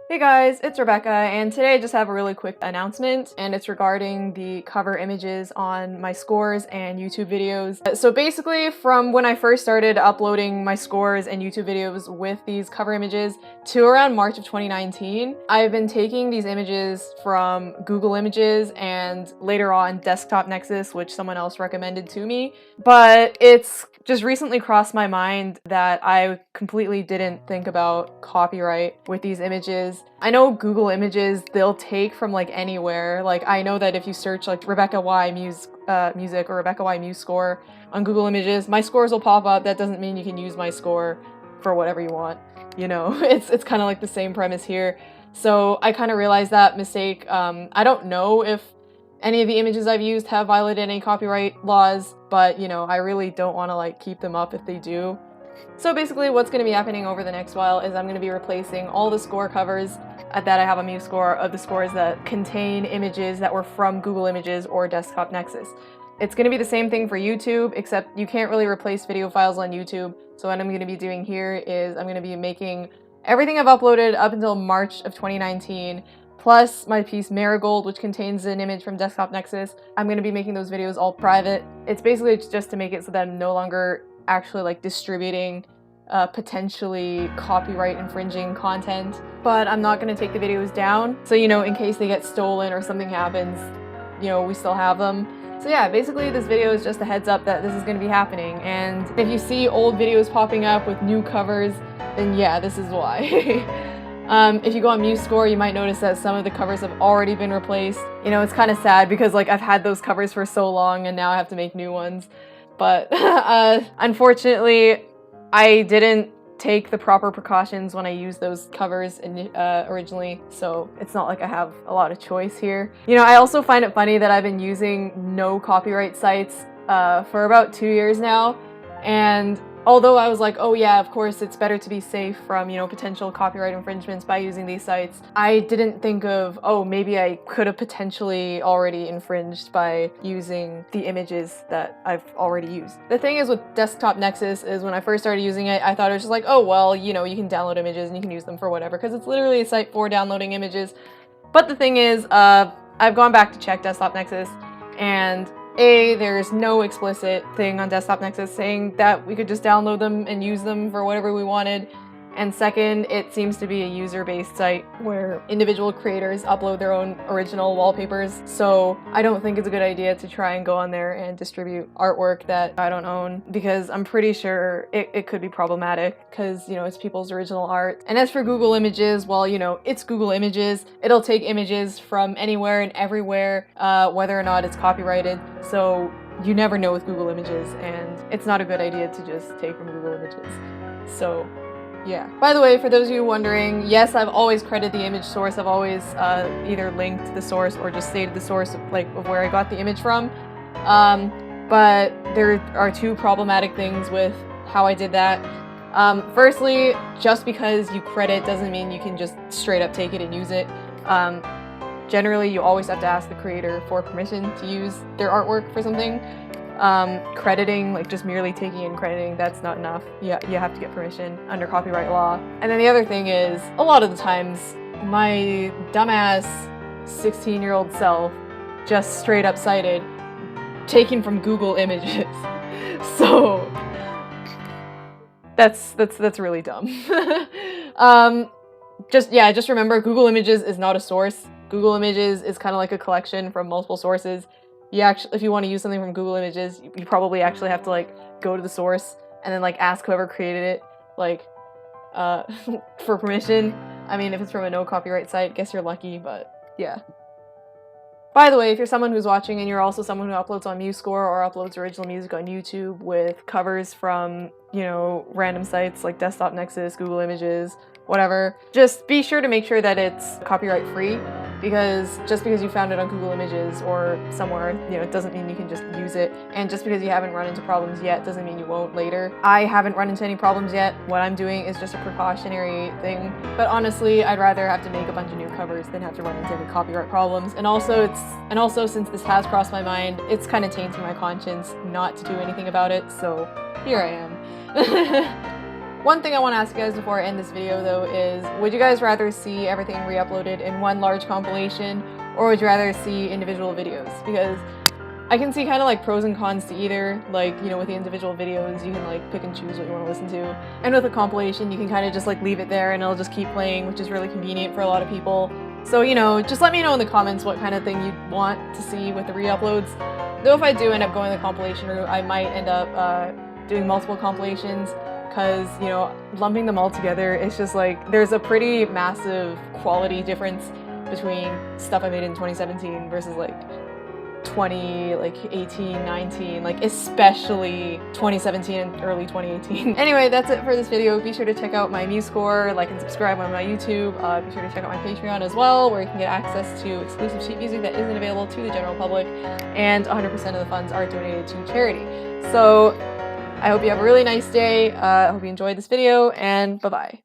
Hey guys, it's Rebecca, and today I just have a really quick announcement, and it's regarding the cover images on my scores and YouTube videos. So basically, from when I first started uploading my scores and YouTube videos with these cover images to around March of 2019, I've been taking these images from Google Images and later on Desktop Nexus, which someone else recommended to me. But it's just recently crossed my mind that I completely didn't think about copyright with these images. I know Google Images, they'll take from like anywhere. Like I know that if you search like Rebecca Y music or Rebecca Y Muse score on Google Images, my scores will pop up. That doesn't mean you can use my score for whatever you want. You know, it's kind of like the same premise here. So I kind of realized that mistake. I don't know if any of the images I've used have violated any copyright laws, but you know, I really don't want to like keep them up if they do. So basically what's going to be happening over the next while is I'm going to be replacing all the score covers that I have on MuseScore of the scores that contain images that were from Google Images or Desktop Nexus. It's going to be the same thing for YouTube, except you can't really replace video files on YouTube. So what I'm going to be doing here is I'm going to be making everything I've uploaded up until March of 2019 plus my piece Marigold, which contains an image from Desktop Nexus. I'm going to be making those videos all private. It's basically just to make it so that I'm no longer actually like distributing potentially copyright infringing content. But I'm not going to take the videos down, so you know, in case they get stolen or something happens, you know, we still have them. So yeah, basically this video is just a heads up that this is going to be happening, and if you see old videos popping up with new covers, then yeah, this is why. If you go on MuseScore, you might notice that some of the covers have already been replaced. You know, it's kind of sad because like I've had those covers for so long and now I have to make new ones. But unfortunately, I didn't take the proper precautions when I used those covers originally, so it's not like I have a lot of choice here. You know, I also find it funny that I've been using no copyright sites for about 2 years now, and although I was like, oh yeah, of course it's better to be safe from, you know, potential copyright infringements by using these sites, I didn't think of, oh, maybe I could have potentially already infringed by using the images that I've already used. The thing is with Desktop Nexus is when I first started using it, I thought it was just like, oh well, you know, you can download images and you can use them for whatever, because it's literally a site for downloading images. But the thing is, I've gone back to check Desktop Nexus, and there's no explicit thing on Desktop Nexus saying that we could just download them and use them for whatever we wanted. And second, it seems to be a user-based site where individual creators upload their own original wallpapers. So I don't think it's a good idea to try and go on there and distribute artwork that I don't own, because I'm pretty sure it could be problematic because, you know, it's people's original art. And as for Google Images, well, you know, it's Google Images. It'll take images from anywhere and everywhere, whether or not it's copyrighted. So you never know with Google Images, and it's not a good idea to just take from Google Images. So yeah. By the way, for those of you wondering, yes, I've always credited the image source. I've always either linked the source or just stated the source of where I got the image from. But there are two problematic things with how I did that. Firstly, just because you credit doesn't mean you can just straight up take it and use it. Generally, you always have to ask the creator for permission to use their artwork for something. Crediting, like just merely taking and crediting, that's not enough. Yeah, you have to get permission under copyright law. And then the other thing is, a lot of the times, my dumbass 16-year-old self just straight up cited taken from Google Images. So that's really dumb. Just remember, Google Images is not a source. Google Images is kind of like a collection from multiple sources. If you want to use something from Google Images, you probably actually have to like go to the source and then like ask whoever created it like for permission. I mean, if it's from a no copyright site, guess you're lucky, but yeah. By the way, if you're someone who's watching and you're also someone who uploads on MuseScore or uploads original music on YouTube with covers from, you know, random sites like Desktop Nexus, Google Images, whatever, just be sure to make sure that it's copyright free, because just because you found it on Google Images or somewhere, you know, it doesn't mean you can just use it. And just because you haven't run into problems yet doesn't mean you won't later. I haven't run into any problems yet. What I'm doing is just a precautionary thing. But honestly, I'd rather have to make a bunch of new covers than have to run into any copyright problems. And also since this has crossed my mind, it's kind of tainting my conscience not to do anything about it. So here I am. One thing I want to ask you guys before I end this video though is, would you guys rather see everything re-uploaded in one large compilation, or would you rather see individual videos? Because I can see kind of like pros and cons to either. Like, you know, with the individual videos, you can like pick and choose what you want to listen to. And with a compilation, you can kind of just like leave it there and it'll just keep playing, which is really convenient for a lot of people. So, you know, just let me know in the comments what kind of thing you'd want to see with the re-uploads. Though if I do end up going the compilation route, I might end up doing multiple compilations, because, you know, lumping them all together, it's just like, there's a pretty massive quality difference between stuff I made in 2017 versus like 2018, 19, like especially 2017 and early 2018. Anyway, that's it for this video. Be sure to check out my MuseScore, like and subscribe on my YouTube. Be sure to check out my Patreon as well, where you can get access to exclusive sheet music that isn't available to the general public, and 100% of the funds are donated to charity. So I hope you have a really nice day. I hope you enjoyed this video, and bye-bye.